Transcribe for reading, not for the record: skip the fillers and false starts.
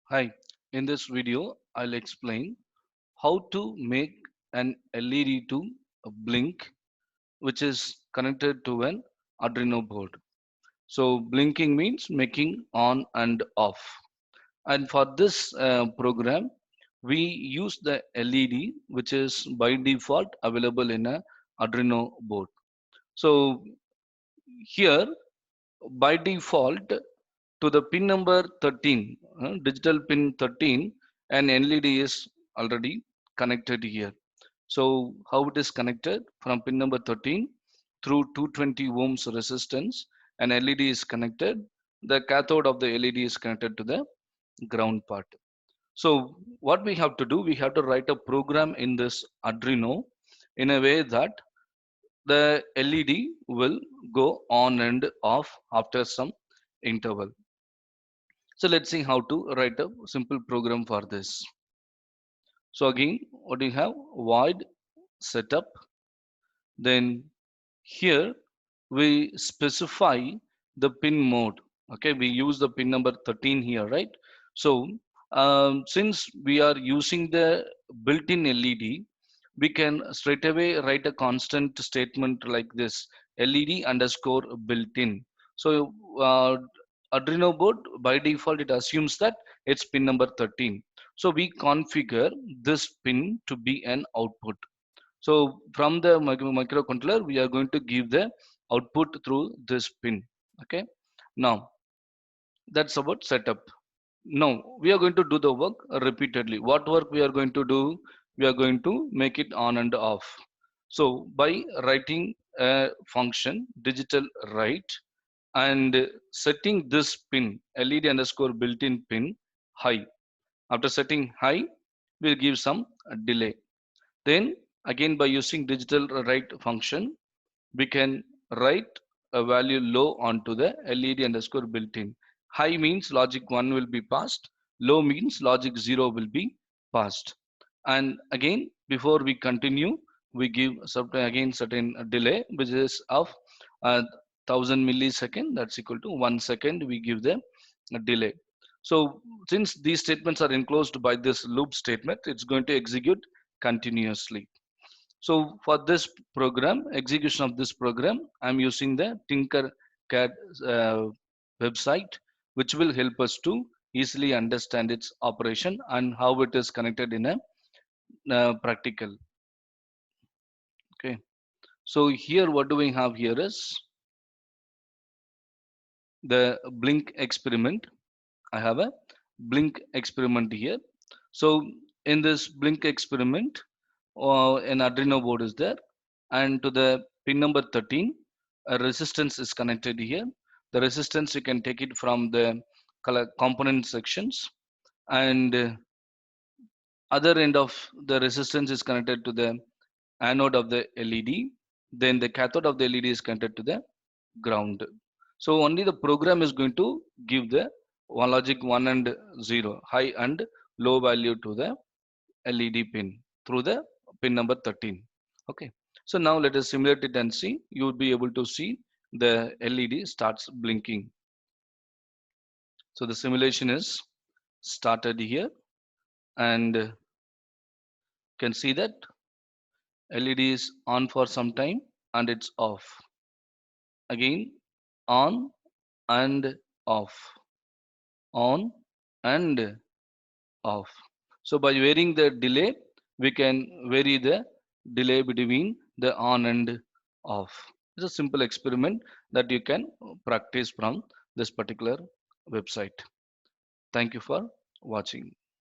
Hi, in this video, I'll explain how to make an LED to blink, which is connected to an Arduino board. So, blinking means making on and off. And for this program, we use the LED, which is by default available in a Arduino board. So, here by default, to the pin number 13, digital pin 13, an LED is already connected here. So how it is connected? From pin number 13 through 220 ohms resistance, an LED is connected. The cathode of the LED is connected to the ground part. So what we have to do, we have to write a program in this Arduino in a way that the LED will go on and off after some interval. So let's see how to write a simple program for this. So again, what do you have? Void setup. Then here we specify the pin mode. Okay, we use the pin number 13 here, right? So since we are using the built-in LED, we can straight away write a constant statement like this: LED underscore built-in. So Arduino board by default it assumes that it's pin number 13. So we configure this pin to be an output. So from the microcontroller, we are going to give the output through this pin. Okay. Now that's about setup. Now we are going to do the work repeatedly. What work we are going to do? We are going to make it on and off. So by writing a function digital write and setting this pin LED underscore built-in pin high. After setting high, we'll give some delay. Then again by using digital write function, we can write a value low onto the LED underscore built-in. High means logic 1 will be passed, low means logic 0 will be passed. And again, before we continue, we give again certain delay, which is of 1000 millisecond, that's equal to 1 second, we give them a delay. So since these statements are enclosed by this loop statement, it's going to execute continuously. So for this program, execution of this program, I'm using the Tinkercad website, which will help us to easily understand its operation and how it is connected in a practical. Okay. So here, what do we have here is the blink experiment. I have a blink experiment here. So in this blink experiment, an Arduino board is there, and to the pin number 13, a resistance is connected here. The resistance you can take it from the color component sections, and other end of the resistance is connected to the anode of the LED. Then the cathode of the LED is connected to the ground. So only the program is going to give the one logic 1 and 0, high and low value to the LED pin through the pin number 13. Okay. So now let us simulate it and see. You will be able to see the LED starts blinking. So the simulation is started here, and you can see that LED is on for some time and it's off. Again, on and off, on and off. So by varying the delay, we can vary the delay between the on and off. It's a simple experiment that you can practice from this particular website. Thank you for watching.